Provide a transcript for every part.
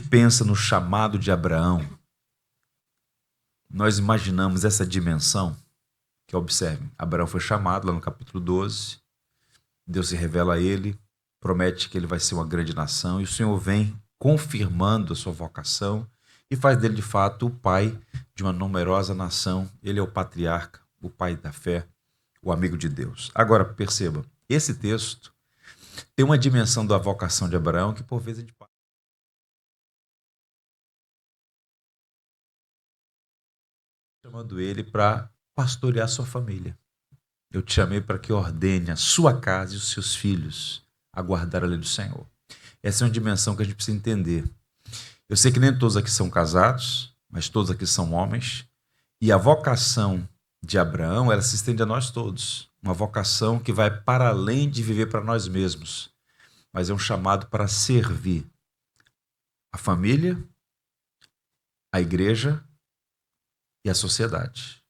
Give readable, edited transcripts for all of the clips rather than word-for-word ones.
pensa no chamado de Abraão, nós imaginamos essa dimensão, que observe, Abraão foi chamado lá no capítulo 12, Deus se revela a ele, promete que ele vai ser uma grande nação, e o Senhor vem confirmando a sua vocação e faz dele, de fato, o pai de uma numerosa nação. Ele é o patriarca, o pai da fé, o amigo de Deus. Agora, perceba, esse texto tem uma dimensão da vocação de Abraão que, por vezes, a gente passa chamando ele para pastorear sua família. Eu te chamei para que ordene a sua casa e os seus filhos a guardar a lei do Senhor. Essa é uma dimensão que a gente precisa entender. Eu sei que nem todos aqui são casados, mas todos aqui são homens. E a vocação de Abraão, ela se estende a nós todos. Uma vocação que vai para além de viver para nós mesmos, mas é um chamado para servir a família, a igreja e a sociedade.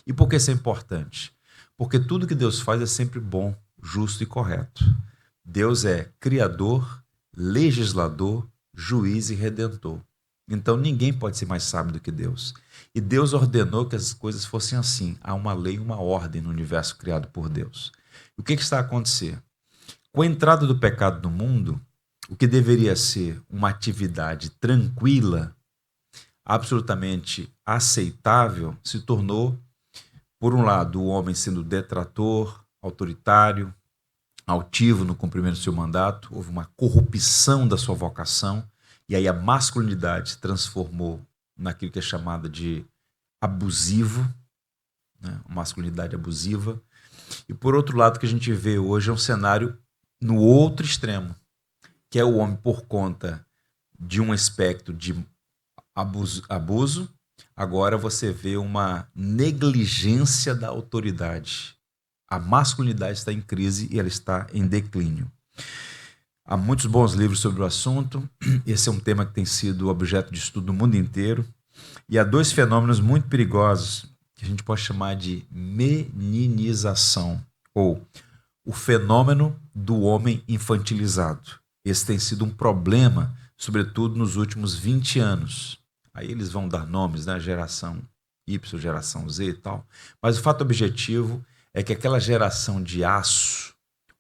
E por que isso é importante? Porque tudo que Deus faz é sempre bom, justo e correto. Deus é criador, legislador, juiz e redentor. Então ninguém pode ser mais sábio do que Deus. E Deus ordenou que as coisas fossem assim. Há uma lei e uma ordem no universo criado por Deus. O que está a acontecer? Com a entrada do pecado no mundo, o que deveria ser uma atividade tranquila, absolutamente aceitável, se tornou, por um lado, o homem sendo detrator, autoritário, altivo no cumprimento do seu mandato, houve uma corrupção da sua vocação, e aí a masculinidade se transformou naquilo que é chamada de abusivo, né? Masculinidade abusiva. E por outro lado, o que a gente vê hoje é um cenário no outro extremo, que é o homem por conta de um aspecto de abuso, agora você vê uma negligência da autoridade. A masculinidade está em crise e ela está em declínio. Há muitos bons livros sobre o assunto. Esse é um tema que tem sido objeto de estudo no mundo inteiro. E há dois fenômenos muito perigosos que a gente pode chamar de meninização, ou o fenômeno do homem infantilizado. Esse tem sido um problema, sobretudo nos últimos 20 anos. Aí eles vão dar nomes, né? Geração Y, geração Z e tal. Mas o fato objetivo é que aquela geração de aço,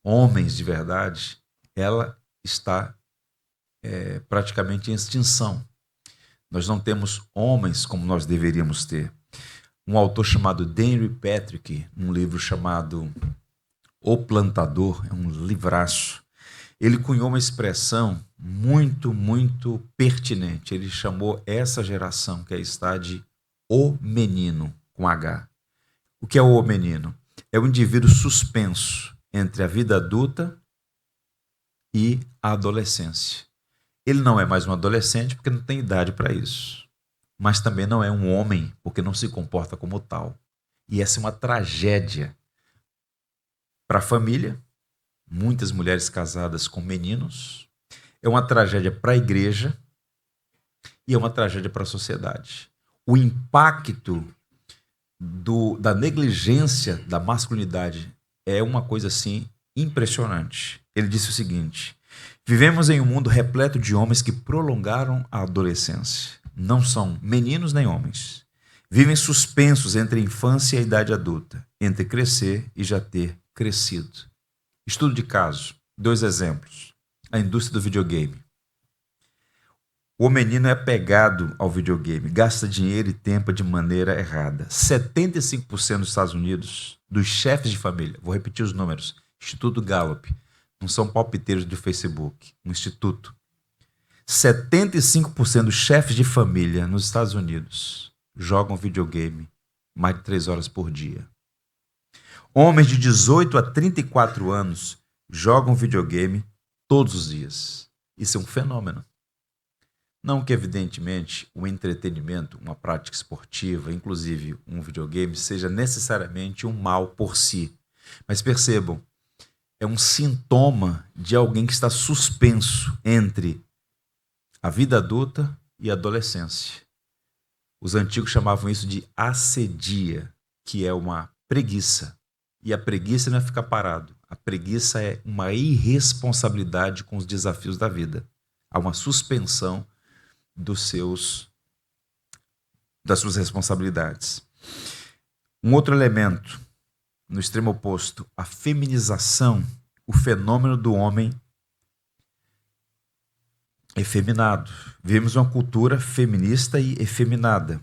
homens de verdade, ela está praticamente em extinção. Nós não temos homens como nós deveríamos ter. Um autor chamado Henry Patrick, num livro chamado O Plantador, é um livraço, ele cunhou uma expressão muito, muito pertinente. Ele chamou essa geração que está de o menino, com H. O que é o menino? É o indivíduo suspenso entre a vida adulta e a adolescência. Ele não é mais um adolescente porque não tem idade para isso, mas também não é um homem porque não se comporta como tal. E essa é uma tragédia para a família, muitas mulheres casadas com meninos, é uma tragédia para a igreja e é uma tragédia para a sociedade. O impacto da negligência da masculinidade é uma coisa assim impressionante. Ele disse o seguinte: vivemos em um mundo repleto de homens que prolongaram a adolescência. Não são meninos nem homens. Vivem suspensos entre a infância e a idade adulta, entre crescer e já ter crescido. Estudo de caso, 2 exemplos. A indústria do videogame. O menino é apegado ao videogame, gasta dinheiro e tempo de maneira errada. 75% dos Estados Unidos, dos chefes de família, vou repetir os números, Instituto Gallup, não são palpiteiros do Facebook, um instituto. 75% dos chefes de família nos Estados Unidos jogam videogame mais de 3 horas por dia. Homens de 18 a 34 anos jogam videogame todos os dias. Isso é um fenômeno. Não que, evidentemente, o entretenimento, uma prática esportiva, inclusive um videogame, seja necessariamente um mal por si. Mas percebam, é um sintoma de alguém que está suspenso entre a vida adulta e a adolescência. Os antigos chamavam isso de ascedia, que é uma preguiça. E a preguiça não é ficar parado. A preguiça é uma irresponsabilidade com os desafios da vida. Há uma suspensão das suas responsabilidades. Um outro elemento, no extremo oposto, a feminização, o fenômeno do homem efeminado. Vivemos uma cultura feminista e efeminada.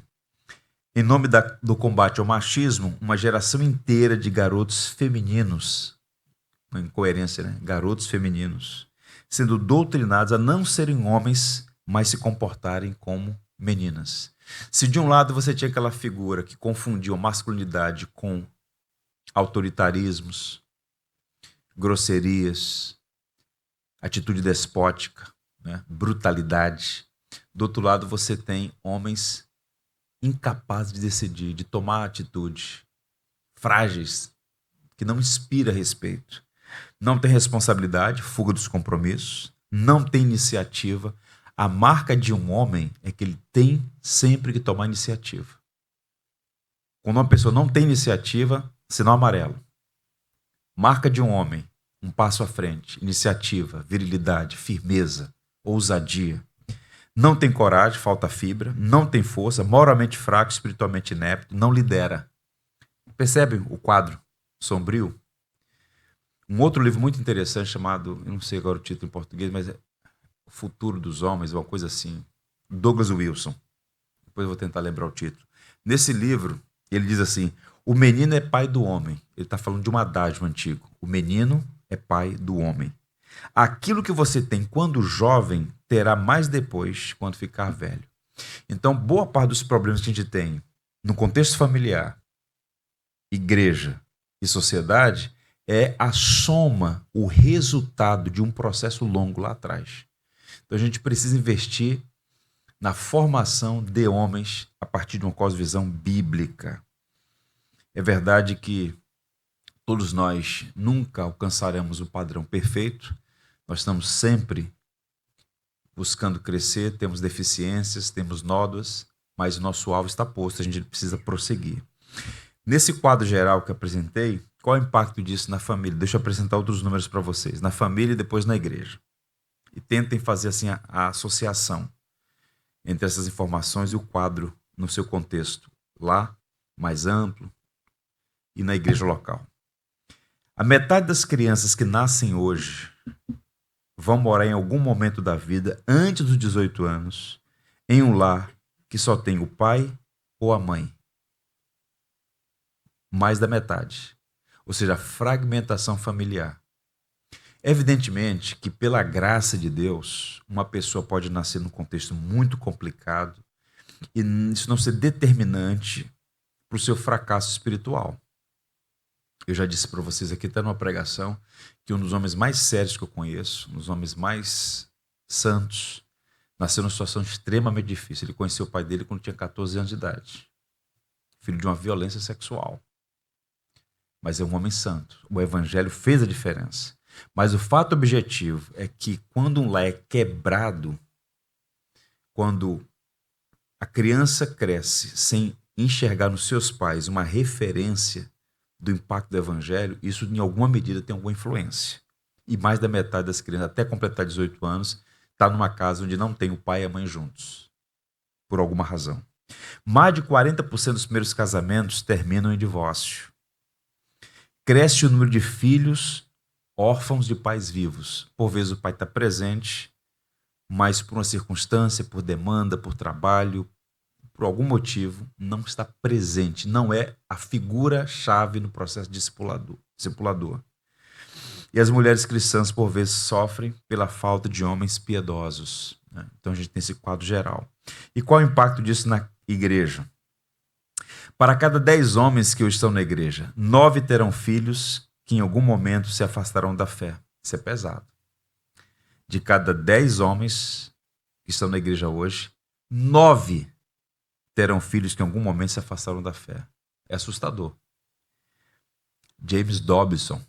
Em nome do combate ao machismo, uma geração inteira de garotos femininos, uma incoerência, né? Garotos femininos, sendo doutrinados a não serem homens, mas se comportarem como meninas. Se de um lado você tinha aquela figura que confundiu masculinidade com autoritarismos, grosserias, atitude despótica, né? Brutalidade. Do outro lado você tem homens incapazes de decidir, de tomar atitude, frágeis, que não inspira respeito. Não tem responsabilidade, fuga dos compromissos, não tem iniciativa. A marca de um homem é que ele tem sempre que tomar iniciativa. Quando uma pessoa não tem iniciativa, sinal amarelo. Marca de um homem, um passo à frente, iniciativa, virilidade, firmeza, ousadia. Não tem coragem, falta fibra, não tem força, moralmente fraco, espiritualmente inepto, não lidera. Percebe o quadro sombrio? Um outro livro muito interessante chamado, eu não sei agora o título em português, mas é O Futuro dos Homens, uma coisa assim. Douglas Wilson. Depois eu vou tentar lembrar o título. Nesse livro, ele diz assim, o menino é pai do homem. Ele está falando de um adágio antigo. O menino é pai do homem. Aquilo que você tem quando jovem, terá mais depois quando ficar velho. Então, boa parte dos problemas que a gente tem no contexto familiar, igreja e sociedade é a soma, o resultado de um processo longo lá atrás. Então, a gente precisa investir na formação de homens a partir de uma cosmovisão bíblica. É verdade que todos nós nunca alcançaremos o padrão perfeito. Nós estamos sempre buscando crescer, temos deficiências, temos nódoas, mas o nosso alvo está posto, a gente precisa prosseguir. Nesse quadro geral que apresentei, qual é o impacto disso na família? Deixa eu apresentar outros números para vocês. Na família e depois na igreja. E tentem fazer assim a associação entre essas informações e o quadro no seu contexto, lá, mais amplo, e na igreja local. A metade das crianças que nascem hoje vão morar em algum momento da vida, antes dos 18 anos, em um lar que só tem o pai ou a mãe. Mais da metade. Ou seja, fragmentação familiar. Evidentemente que, pela graça de Deus, uma pessoa pode nascer num contexto muito complicado e isso não ser determinante para o seu fracasso espiritual. Eu já disse para vocês aqui, até numa pregação, que um dos homens mais sérios que eu conheço, um dos homens mais santos, nasceu numa situação extremamente difícil. Ele conheceu o pai dele quando tinha 14 anos de idade. Filho de uma violência sexual. Mas é um homem santo. O evangelho fez a diferença. Mas o fato objetivo é que quando um lar é quebrado, quando a criança cresce sem enxergar nos seus pais uma referência do impacto do evangelho, isso em alguma medida tem alguma influência. E mais da metade das crianças, até completar 18 anos, está numa casa onde não tem o pai e a mãe juntos, por alguma razão. Mais de 40% dos primeiros casamentos terminam em divórcio. Cresce o número de filhos órfãos de pais vivos. Por vezes o pai está presente, mas por uma circunstância, por demanda, por trabalho, por algum motivo, não está presente, não é a figura-chave no processo discipulador. E as mulheres cristãs, por vezes, sofrem pela falta de homens piedosos, né? Então a gente tem esse quadro geral. E qual é o impacto disso na igreja? Para cada 10 homens que hoje estão na igreja, 9 terão filhos que em algum momento se afastarão da fé. Isso é pesado. De cada 10 homens que estão na igreja hoje, 9 terão filhos que em algum momento se afastaram da fé. É assustador. James Dobson,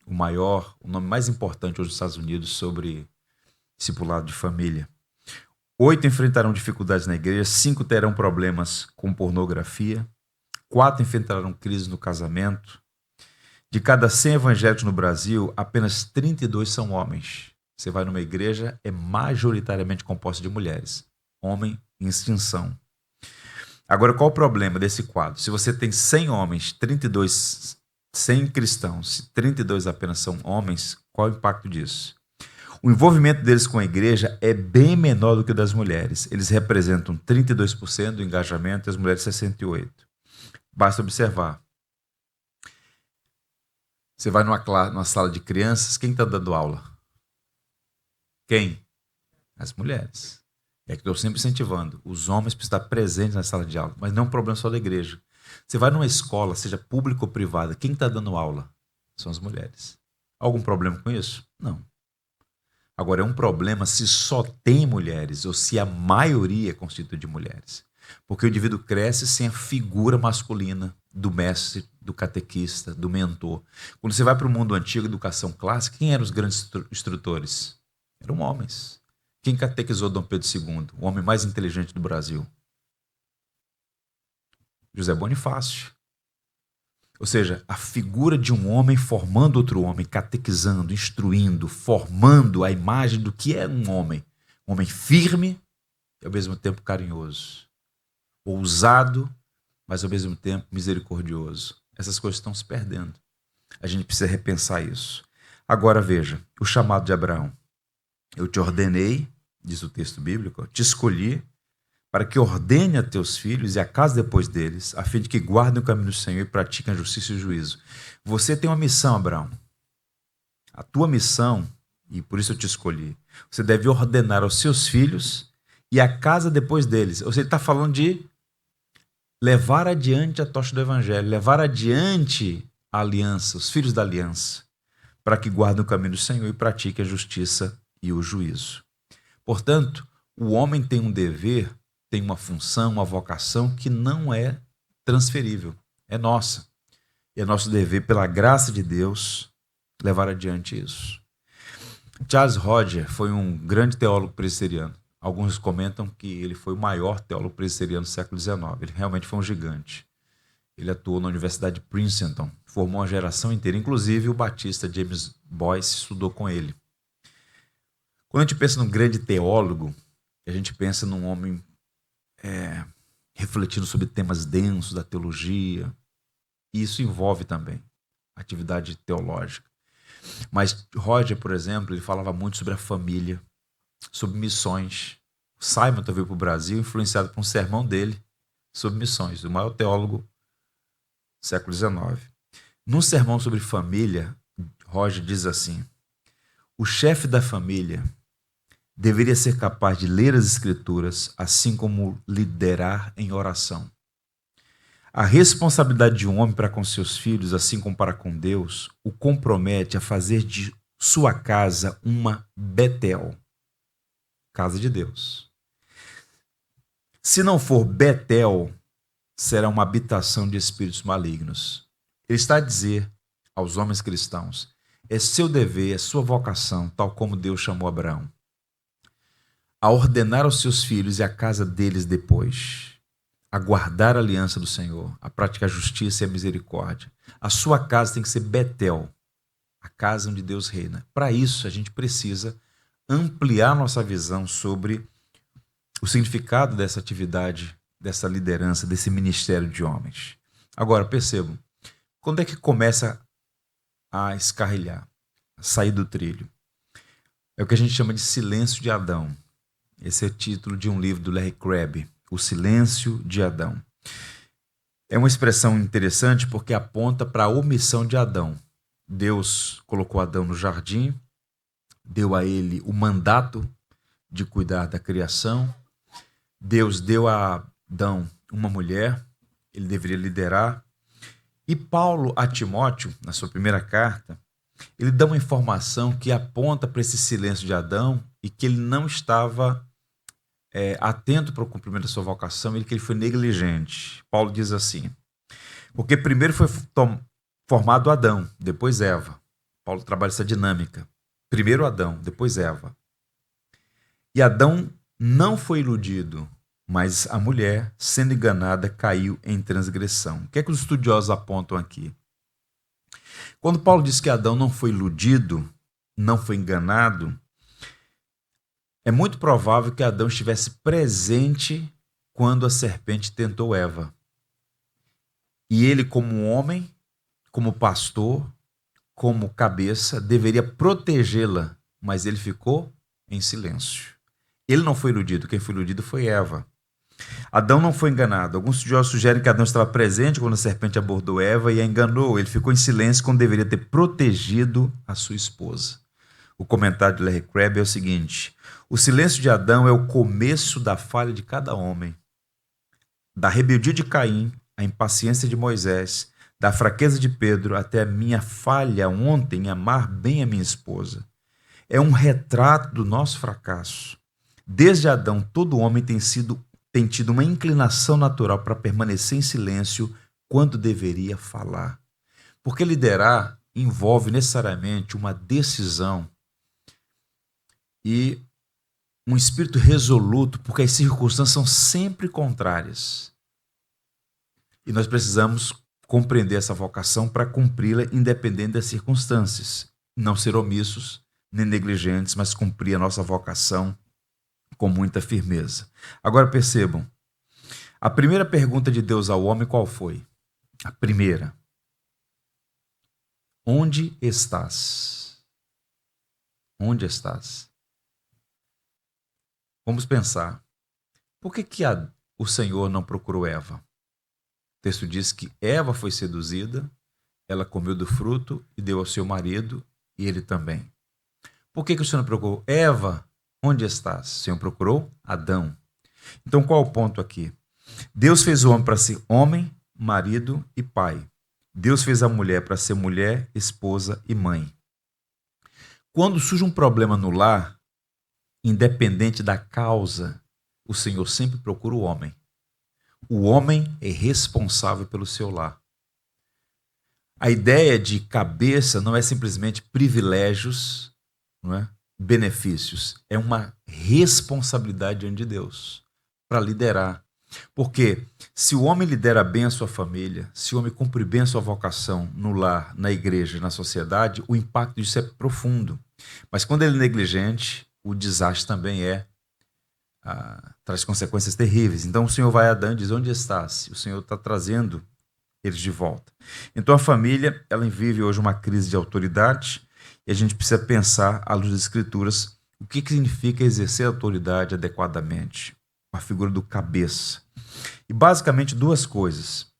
o nome mais importante hoje nos Estados Unidos sobre discipulado de família. 8 enfrentarão dificuldades na igreja, 5 terão problemas com pornografia, 4 enfrentarão crises no casamento. De cada 100 evangélicos no Brasil, apenas 32 são homens. Você vai numa igreja, é majoritariamente composta de mulheres. homem em extinção. Agora, qual o problema desse quadro? Se você tem 100 homens, 32, 100 cristãos, 32 apenas são homens, qual o impacto disso? O envolvimento deles com a igreja é bem menor do que o das mulheres. Eles representam 32% do engajamento e as mulheres 68%. Basta observar. Você vai numa sala de crianças, quem está dando aula? Quem? As mulheres. É que estou sempre incentivando. Os homens precisam estar presentes na sala de aula, mas não é um problema só da igreja. Você vai numa escola, seja pública ou privada, quem está dando aula? São as mulheres. Algum problema com isso? Não. Agora, é um problema se só tem mulheres ou se a maioria é constituída de mulheres. Porque o indivíduo cresce sem a figura masculina do mestre, do catequista, do mentor. Quando você vai para o mundo antigo, educação clássica, quem eram os grandes instrutores? Eram homens. Quem catequizou Dom Pedro II, o homem mais inteligente do Brasil? José Bonifácio. Ou seja, a figura de um homem formando outro homem, catequizando, instruindo, formando a imagem do que é um homem. Um homem firme e ao mesmo tempo carinhoso. Ousado, mas ao mesmo tempo misericordioso. Essas coisas estão se perdendo. A gente precisa repensar isso. Agora veja, o chamado de Abraão. Eu te ordenei, diz o texto bíblico, te escolhi para que ordene a teus filhos e a casa depois deles, a fim de que guardem o caminho do Senhor e pratiquem a justiça e o juízo. Você tem uma missão, Abraão. A tua missão, e por isso eu te escolhi, você deve ordenar aos seus filhos e a casa depois deles. Ou seja, ele está falando de levar adiante a tocha do evangelho, levar adiante a aliança, os filhos da aliança, para que guardem o caminho do Senhor e pratiquem a justiça e o juízo. Portanto, o homem tem um dever, tem uma função, uma vocação que não é transferível, é nossa. E é nosso dever, pela graça de Deus, levar adiante isso. Charles Hodge foi um grande teólogo presbiteriano. Alguns comentam que ele foi o maior teólogo presbiteriano do século XIX. Ele realmente foi um gigante. Ele atuou na Universidade de Princeton, formou uma geração inteira. Inclusive, o batista James Boyce estudou com ele. Quando a gente pensa num grande teólogo, a gente pensa num homem refletindo sobre temas densos da teologia. E isso envolve também a atividade teológica. Mas Roger, por exemplo, ele falava muito sobre a família, sobre missões. Simon veio para o Brasil influenciado por um sermão dele sobre missões, o maior teólogo do século XIX. Num sermão sobre família, Roger diz assim: o chefe da família deveria ser capaz de ler as Escrituras, assim como liderar em oração. A responsabilidade de um homem para com seus filhos, assim como para com Deus, o compromete a fazer de sua casa uma Betel, casa de Deus. Se não for Betel, será uma habitação de espíritos malignos. Ele está a dizer aos homens cristãos: é seu dever, é sua vocação, tal como Deus chamou Abraão, a ordenar aos seus filhos e a casa deles depois, a guardar a aliança do Senhor, a praticar a justiça e a misericórdia. A sua casa tem que ser Betel, a casa onde Deus reina. Para isso, a gente precisa ampliar nossa visão sobre o significado dessa atividade, dessa liderança, desse ministério de homens. Agora, percebam, quando é que começa a escarrilhar, a sair do trilho? É o que a gente chama de silêncio de Adão. Esse é o título de um livro do Larry Crabb, O Silêncio de Adão. É uma expressão interessante porque aponta para a omissão de Adão. Deus colocou Adão no jardim, deu a ele o mandato de cuidar da criação. Deus deu a Adão uma mulher, ele deveria liderar. E Paulo a Timóteo, na sua primeira carta, ele dá uma informação que aponta para esse silêncio de Adão e que ele não estava atento para o cumprimento da sua vocação e que ele foi negligente. Paulo diz assim: porque primeiro foi formado Adão, depois Eva. Paulo trabalha essa dinâmica. Primeiro Adão, depois Eva. E Adão não foi iludido, mas a mulher, sendo enganada, caiu em transgressão. O que é que os estudiosos apontam aqui? Quando Paulo diz que Adão não foi iludido, não foi enganado, É muito provável que Adão estivesse presente quando a serpente tentou Eva. E ele, como homem, como pastor, como cabeça, deveria protegê-la, mas ele ficou em silêncio. Ele não foi iludido, quem foi iludido foi Eva. Adão não foi enganado. Alguns estudiosos sugerem que Adão estava presente quando a serpente abordou Eva e a enganou. Ele ficou em silêncio quando deveria ter protegido a sua esposa. O comentário de Larry Crabb é o seguinte: o silêncio de Adão é o começo da falha de cada homem, da rebeldia de Caim, a impaciência de Moisés, da fraqueza de Pedro até a minha falha ontem em amar bem a minha esposa. É um retrato do nosso fracasso. Desde Adão, todo homem tem tido uma inclinação natural para permanecer em silêncio quando deveria falar. Porque liderar envolve necessariamente uma decisão e um espírito resoluto, porque as circunstâncias são sempre contrárias. E nós precisamos compreender essa vocação para cumpri-la independente das circunstâncias. Não ser omissos nem negligentes, mas cumprir a nossa vocação com muita firmeza. Agora percebam, a primeira pergunta de Deus ao homem qual foi? A primeira: onde estás? Onde estás? Vamos pensar, por que o Senhor não procurou Eva? O texto diz que Eva foi seduzida, ela comeu do fruto e deu ao seu marido, e ele também. Por que o Senhor não procurou Eva? Onde estás? O Senhor procurou Adão. Então qual é o ponto aqui? Deus fez o homem para ser homem, marido e pai. Deus fez a mulher para ser mulher, esposa e mãe. Quando surge um problema no lar, independente da causa, o Senhor sempre procura o homem. O homem é responsável pelo seu lar. A ideia de cabeça não é simplesmente privilégios, não é? Benefícios. É uma responsabilidade diante de Deus para liderar. Porque se o homem lidera bem a sua família, se o homem cumpre bem a sua vocação no lar, na igreja, na sociedade, o impacto disso é profundo. Mas quando ele é negligente, o desastre também traz consequências terríveis. Então o Senhor vai a Adão e diz: onde estás? O Senhor está trazendo eles de volta. Então a família, ela vive hoje uma crise de autoridade e a gente precisa pensar, à luz das Escrituras, o que significa exercer a autoridade adequadamente. A figura do cabeça. E basicamente duas coisas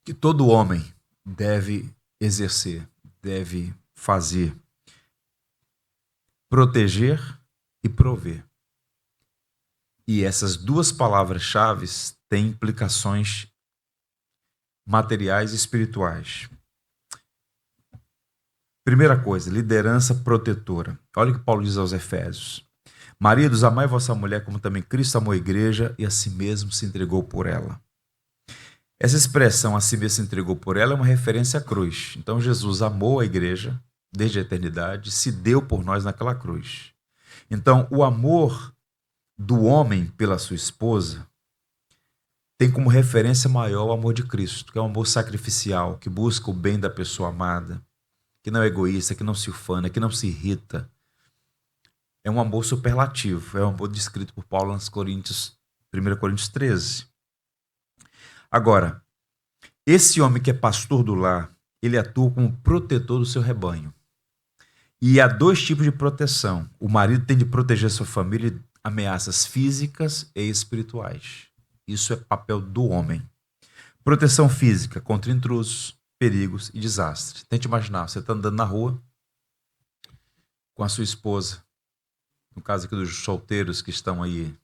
que todo homem deve exercer, deve fazer: proteger e prover. E essas duas palavras-chave têm implicações materiais e espirituais. Primeira coisa, liderança protetora. Olha o que Paulo diz aos Efésios: maridos, amai vossa mulher como também Cristo amou a igreja e a si mesmo se entregou por ela. Essa expressão, a si mesmo se entregou por ela, é uma referência à cruz. Então Jesus amou a igreja desde a eternidade, se deu por nós naquela cruz. Então o amor do homem pela sua esposa tem como referência maior o amor de Cristo, que é um amor sacrificial, que busca o bem da pessoa amada, que não é egoísta, que não se ufana, que não se irrita. É um amor superlativo, é um amor descrito por Paulo nas Coríntios, 1 Coríntios 13. Agora, esse homem que é pastor do lar, ele atua como protetor do seu rebanho. E há dois tipos de proteção. O marido tem de proteger sua família de ameaças físicas e espirituais. Isso é papel do homem. Proteção física contra intrusos, perigos e desastres. Tente imaginar, você está andando na rua com a sua esposa, no caso aqui dos solteiros que estão aí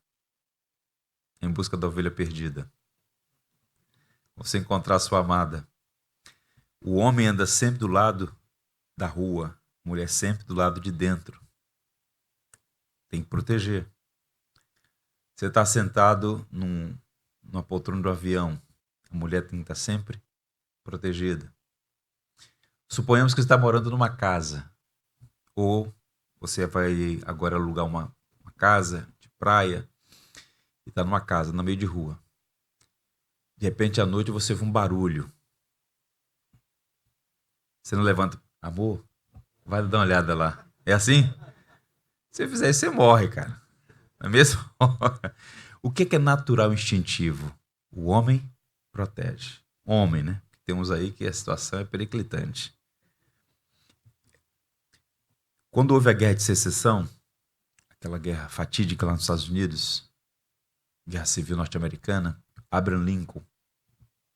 em busca da ovelha perdida. Você encontrar a sua amada. O homem anda sempre do lado da rua, a mulher sempre do lado de dentro. Tem que proteger. Você está sentado numa poltrona do avião, a mulher tem que estar sempre protegida. Suponhamos que você está morando numa casa, ou você vai agora alugar uma casa de praia e está numa casa, no meio de rua. De repente, à noite, você vê um barulho. Você não levanta, amor, vai dar uma olhada lá. É assim? Se você fizer isso, você morre, cara. Não é mesmo? O que é natural e instintivo? O homem protege. Homem, né? Temos aí que a situação é periclitante. Quando houve a Guerra de Secessão, aquela guerra fatídica lá nos Estados Unidos, Guerra Civil Norte-Americana, Abraham Lincoln,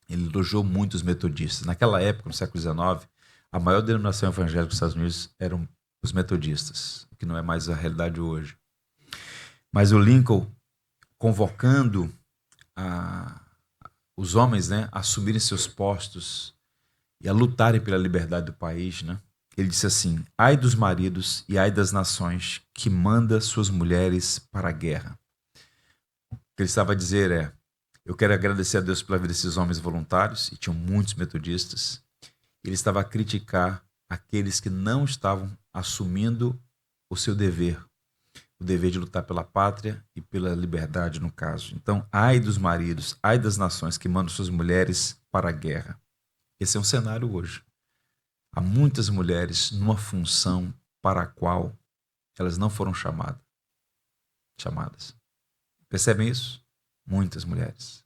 ele elogiou muito os metodistas. Naquela época, no século XIX, a maior denominação evangélica dos Estados Unidos eram os metodistas, o que não é mais a realidade hoje. Mas o Lincoln, convocando os homens, né, a assumirem seus postos e a lutarem pela liberdade do país, né, ele disse assim: ai dos maridos e ai das nações que manda suas mulheres para a guerra. O que ele estava a dizer é: eu quero agradecer a Deus pela vida desses homens voluntários, e tinham muitos metodistas. Ele estava a criticar aqueles que não estavam assumindo o seu dever, o dever de lutar pela pátria e pela liberdade, no caso. Então, ai dos maridos, ai das nações que mandam suas mulheres para a guerra. Esse é um cenário hoje. Há muitas mulheres numa função para a qual elas não foram chamadas. Percebem isso? Muitas mulheres.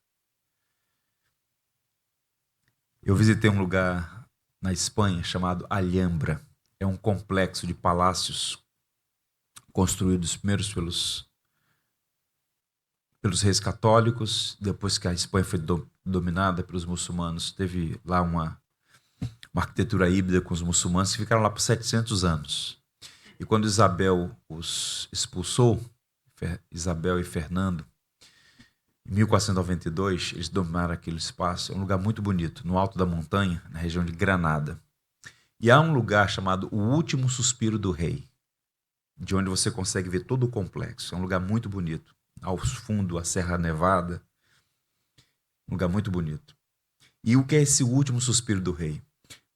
Eu visitei um lugar na Espanha chamado Alhambra. É um complexo de palácios construídos primeiro pelos reis católicos, depois que a Espanha foi dominada pelos muçulmanos. Teve lá uma arquitetura híbrida com os muçulmanos que ficaram lá por 700 anos. E quando Isabel os expulsou, Isabel e Fernando, em 1492, eles dominaram aquele espaço. É um lugar muito bonito, no alto da montanha, na região de Granada. E há um lugar chamado O Último Suspiro do Rei, de onde você consegue ver todo o complexo. É um lugar muito bonito. Ao fundo, a Serra Nevada. Um lugar muito bonito. E o que é esse último suspiro do rei?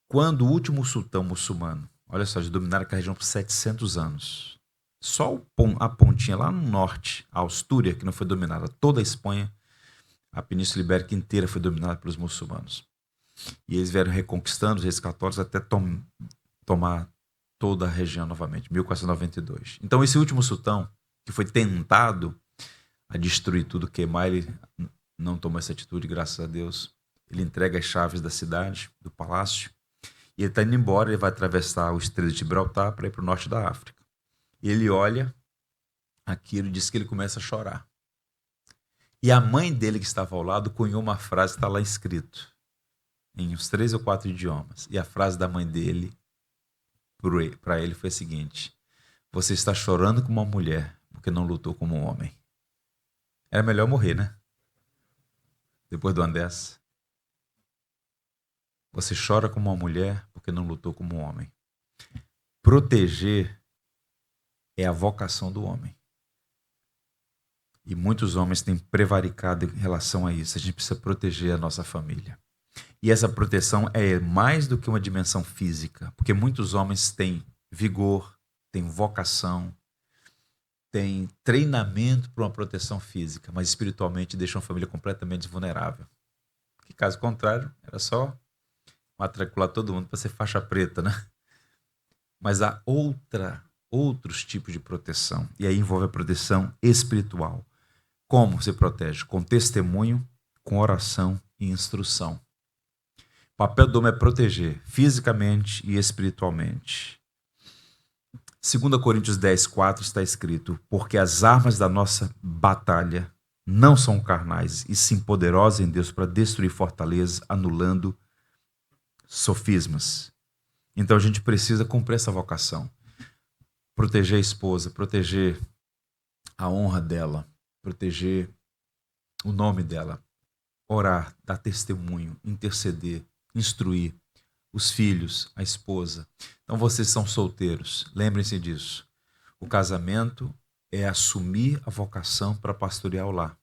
Quando o último sultão muçulmano, olha só, eles dominaram aquela região por 700 anos. Só a pontinha lá no norte, a Astúria, que não foi dominada. Toda a Espanha, a Península Ibérica inteira foi dominada pelos muçulmanos. E eles vieram reconquistando os reis católicos até tomar toda a região novamente, 1492. Então esse último sultão, que foi tentado a destruir tudo, queimar, ele não tomou essa atitude, graças a Deus. Ele entrega as chaves da cidade, do palácio, e ele está indo embora. Ele vai atravessar o Estreito de Gibraltar para ir para o norte da África. E ele olha aquilo e diz que ele começa a chorar. E a mãe dele, que estava ao lado, cunhou uma frase que está lá escrito, em uns 3 ou 4 idiomas. E a frase da mãe dele para ele foi a seguinte: você está chorando como uma mulher porque não lutou como um homem. Era melhor morrer, né? Depois do ano dessa. Você chora como uma mulher porque não lutou como um homem. Proteger é a vocação do homem. E muitos homens têm prevaricado em relação a isso. A gente precisa proteger a nossa família. E essa proteção é mais do que uma dimensão física, porque muitos homens têm vigor, têm vocação, têm treinamento para uma proteção física, mas espiritualmente deixam a família completamente vulnerável. Que caso contrário, era só matricular todo mundo para ser faixa preta, né? Mas há outros tipos de proteção, e aí envolve a proteção espiritual. Como se protege? Com testemunho, com oração e instrução. O papel do homem é proteger fisicamente e espiritualmente. 2 Coríntios 10:4 está escrito: porque as armas da nossa batalha não são carnais, e sim poderosas em Deus para destruir fortalezas, anulando sofismas. Então a gente precisa cumprir essa vocação. Proteger a esposa, proteger a honra dela, proteger o nome dela, orar, dar testemunho, interceder, instruir os filhos, a esposa. Então vocês são solteiros, lembrem-se disso. O casamento é assumir a vocação para pastorear o lar,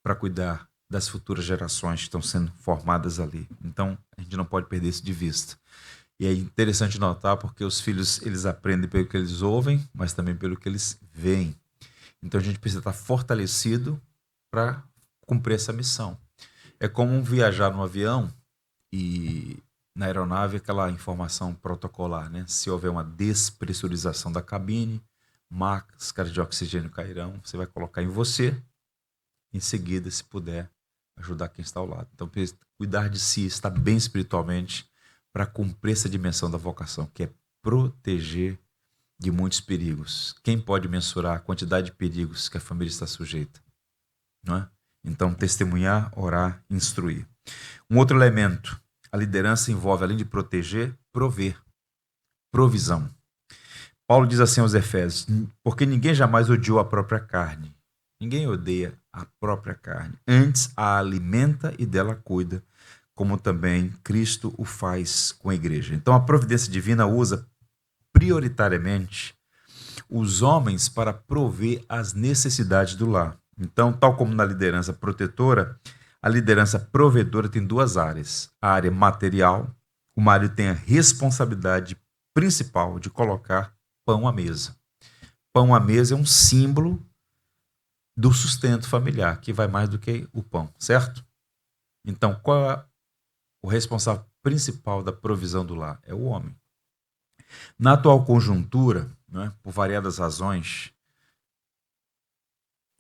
para cuidar das futuras gerações que estão sendo formadas ali. Então a gente não pode perder isso de vista. E é interessante notar porque os filhos, eles aprendem pelo que eles ouvem, mas também pelo que eles veem. Então a gente precisa estar fortalecido para cumprir essa missão. É como viajar no avião e na aeronave aquela informação protocolar, né? Se houver uma despressurização da cabine, máscaras de oxigênio cairão, você vai colocar em você, em seguida, se puder, ajudar quem está ao lado. Então, cuidar de si, estar bem espiritualmente, para cumprir essa dimensão da vocação, que é proteger de muitos perigos. Quem pode mensurar a quantidade de perigos que a família está sujeita? Não é? Então, testemunhar, orar, instruir. Um outro elemento, a liderança envolve, além de proteger, prover, provisão. Paulo diz assim aos Efésios, porque ninguém jamais odiou a própria carne. Ninguém odeia a própria carne. Antes a alimenta e dela cuida, como também Cristo o faz com a igreja. Então a providência divina usa prioritariamente os homens para prover as necessidades do lar. Então, tal como na liderança protetora, a liderança provedora tem duas áreas. A área material, o marido tem a responsabilidade principal de colocar pão à mesa. Pão à mesa é um símbolo do sustento familiar, que vai mais do que o pão, certo? Então, qual é o responsável principal da provisão do lar? É o homem. Na atual conjuntura, né, por variadas razões,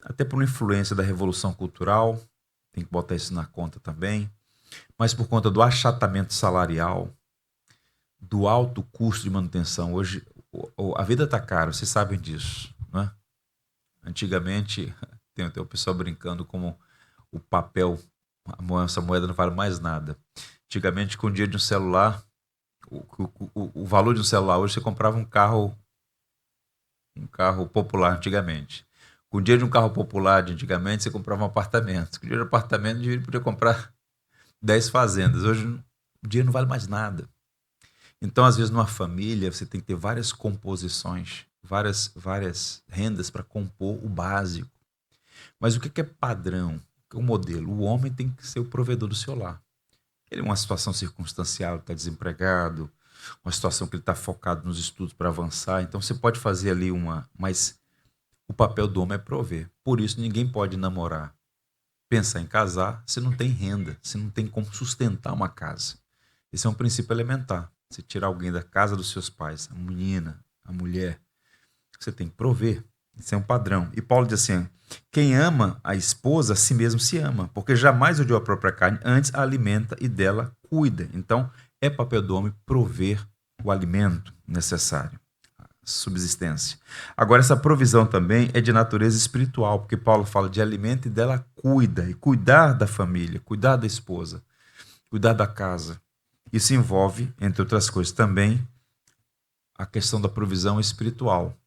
até por influência da revolução cultural, tem que botar isso na conta também, mas por conta do achatamento salarial, do alto custo de manutenção. Hoje a vida está cara, vocês sabem disso, né? Antigamente, tem até o pessoal brincando como o papel, essa moeda não vale mais nada. Antigamente, com o dia de um celular, o valor de um celular hoje, você comprava um carro popular antigamente. Com o dia de um carro popular de antigamente, você comprava um apartamento. Com o dia de um apartamento, você podia comprar 10 fazendas. Hoje, o dia não vale mais nada. Então, às vezes, numa família, você tem que ter várias composições, várias rendas para compor o básico. Mas o que é padrão? O que é o modelo? O homem tem que ser o provedor do seu lar. Ele é uma situação circunstancial, está desempregado, uma situação que ele está focado nos estudos para avançar. Então, você pode fazer ali mas o papel do homem é prover. Por isso, ninguém pode namorar, pensar em casar, se não tem renda, se não tem como sustentar uma casa. Esse é um princípio elementar. Você tirar alguém da casa dos seus pais, a menina, a mulher, você tem que prover. Isso é um padrão. E Paulo diz assim, quem ama a esposa, a si mesmo se ama, porque jamais odiou a própria carne, antes a alimenta e dela cuida. Então, é papel do homem prover o alimento necessário, a subsistência. Agora, essa provisão também é de natureza espiritual, porque Paulo fala de alimento e dela cuida, e cuidar da família, cuidar da esposa, cuidar da casa. Isso envolve, entre outras coisas, também a questão da provisão espiritual.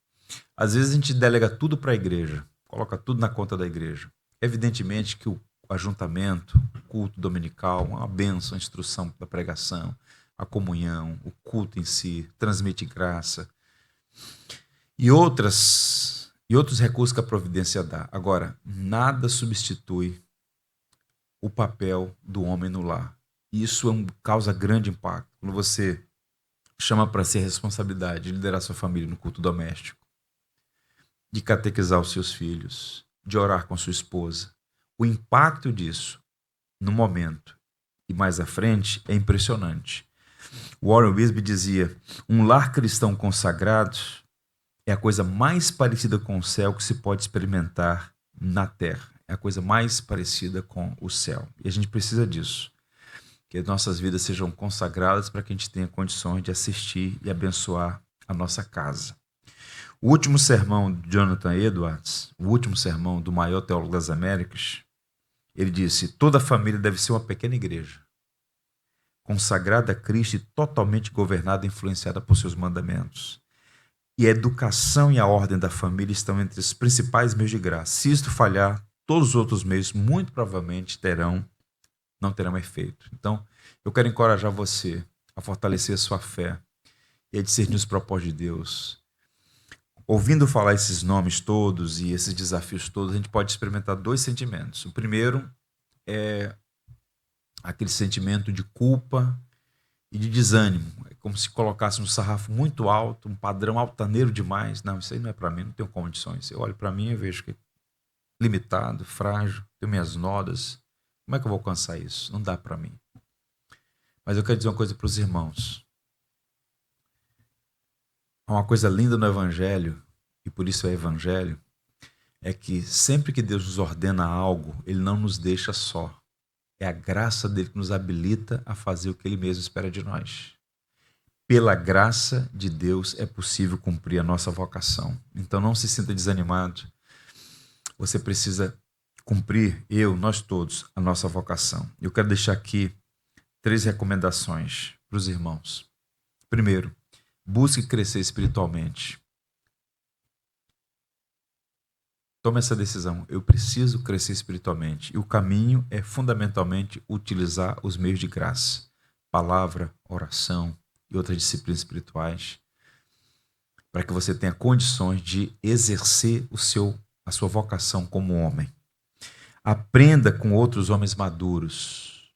Às vezes a gente delega tudo para a igreja, coloca tudo na conta da igreja. Evidentemente que o ajuntamento, o culto dominical, uma bênção, a instrução da pregação, a comunhão, o culto em si, transmite graça e outros recursos que a providência dá. Agora, nada substitui o papel do homem no lar. Isso causa grande impacto. Quando você chama para si a responsabilidade de liderar sua família no culto doméstico, de catequizar os seus filhos, de orar com sua esposa. O impacto disso no momento e mais à frente é impressionante. Warren Wiersbe dizia, um lar cristão consagrado é a coisa mais parecida com o céu que se pode experimentar na terra. É a coisa mais parecida com o céu. E a gente precisa disso. Que nossas vidas sejam consagradas para que a gente tenha condições de assistir e abençoar a nossa casa. O último sermão de Jonathan Edwards, o último sermão do maior teólogo das Américas, ele disse, toda família deve ser uma pequena igreja, consagrada a Cristo e totalmente governada e influenciada por seus mandamentos. E a educação e a ordem da família estão entre os principais meios de graça. Se isto falhar, todos os outros meios muito provavelmente não terão efeito. Então, eu quero encorajar você a fortalecer a sua fé e a discernir os propósitos de Deus. Ouvindo falar esses nomes todos e esses desafios todos, a gente pode experimentar dois sentimentos. O primeiro é aquele sentimento de culpa e de desânimo. É como se colocasse um sarrafo muito alto, um padrão altaneiro demais. Não, isso aí não é para mim, não tenho condições. Eu olho para mim e vejo que é limitado, frágil, tenho minhas nodas. Como é que eu vou alcançar isso? Não dá para mim. Mas eu quero dizer uma coisa para os irmãos. Há uma coisa linda no Evangelho, e por isso é evangelho, é que sempre que Deus nos ordena algo, Ele não nos deixa só. É a graça dele que nos habilita a fazer o que Ele mesmo espera de nós. Pela graça de Deus é possível cumprir a nossa vocação. Então não se sinta desanimado. Você precisa cumprir, nós todos, a nossa vocação. Eu quero deixar aqui 3 recomendações para os irmãos. Primeiro, busque crescer espiritualmente. Tome essa decisão. Eu preciso crescer espiritualmente. E o caminho é fundamentalmente utilizar os meios de graça. Palavra, oração e outras disciplinas espirituais. Para que você tenha condições de exercer a sua vocação como homem. Aprenda com outros homens maduros.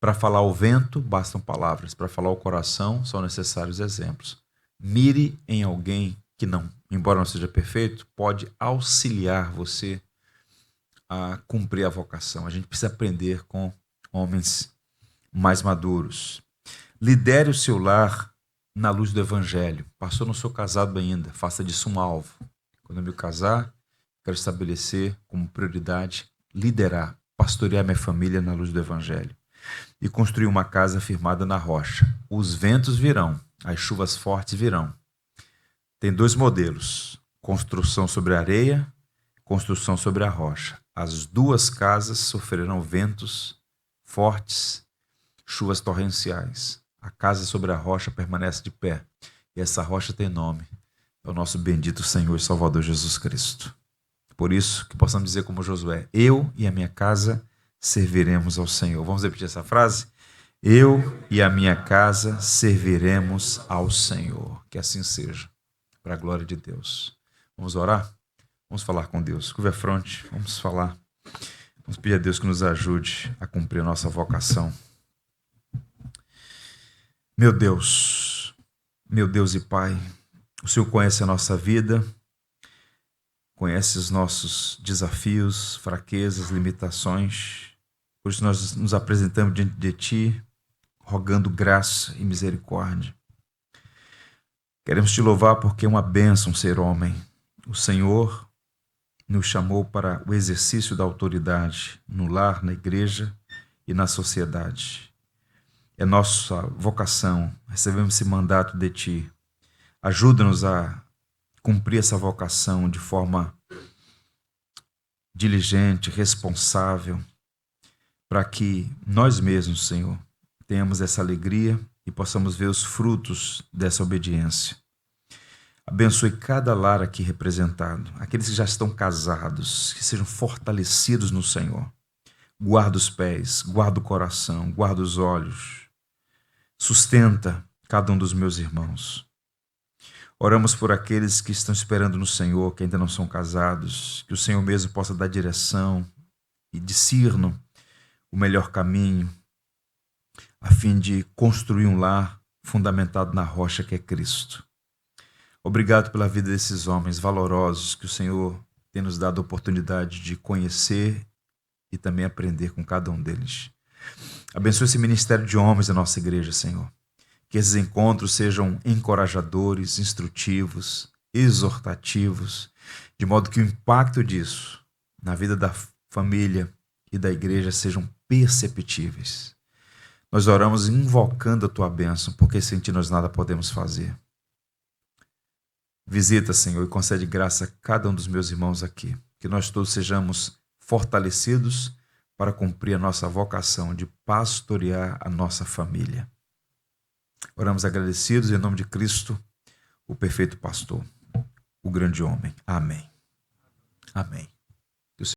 Para falar ao vento, bastam palavras. Para falar ao coração, são necessários exemplos. Mire em alguém que não, embora não seja perfeito, pode auxiliar você a cumprir a vocação. A gente precisa aprender com homens mais maduros. Lidere o seu lar na luz do evangelho. Pastor, não sou casado ainda, faça disso um alvo. Quando eu me casar, quero estabelecer como prioridade liderar, pastorear minha família na luz do evangelho e construir uma casa firmada na rocha. Os ventos virão, as chuvas fortes virão. Tem 2 modelos, construção sobre a areia, construção sobre a rocha. As 2 casas sofrerão ventos fortes, chuvas torrenciais. A casa sobre a rocha permanece de pé. E essa rocha tem nome. É o nosso bendito Senhor e Salvador Jesus Cristo. Por isso que possamos dizer como Josué, eu e a minha casa serviremos ao Senhor. Vamos repetir essa frase? Eu e a minha casa serviremos ao Senhor. Que assim seja. Para a glória de Deus. Vamos orar? Vamos falar com Deus. Curva a fronte, vamos falar. Vamos pedir a Deus que nos ajude a cumprir a nossa vocação. Meu Deus e Pai, o Senhor conhece a nossa vida, conhece os nossos desafios, fraquezas, limitações. Por isso nós nos apresentamos diante de Ti, rogando graça e misericórdia. Queremos Te louvar porque é uma bênção ser homem. O Senhor nos chamou para o exercício da autoridade no lar, na igreja e na sociedade. É nossa vocação, recebemos esse mandato de Ti. Ajuda-nos a cumprir essa vocação de forma diligente, responsável, para que nós mesmos, Senhor, tenhamos essa alegria e possamos ver os frutos dessa obediência. Abençoe cada lar aqui representado, aqueles que já estão casados, que sejam fortalecidos no Senhor. Guarda os pés, guarda o coração, guarda os olhos. Sustenta cada um dos meus irmãos. Oramos por aqueles que estão esperando no Senhor, que ainda não são casados, que o Senhor mesmo possa dar direção e discernam o melhor caminho, a fim de construir um lar fundamentado na rocha que é Cristo. Obrigado pela vida desses homens valorosos que o Senhor tem nos dado a oportunidade de conhecer e também aprender com cada um deles. Abençoe esse ministério de homens da nossa igreja, Senhor. Que esses encontros sejam encorajadores, instrutivos, exortativos, de modo que o impacto disso na vida da família e da igreja sejam perceptíveis. Nós oramos invocando a Tua bênção, porque sem Ti nós nada podemos fazer. Visita, Senhor, e concede graça a cada um dos meus irmãos aqui. Que nós todos sejamos fortalecidos para cumprir a nossa vocação de pastorear a nossa família. Oramos agradecidos em nome de Cristo, o perfeito pastor, o grande homem. Amém. Amém.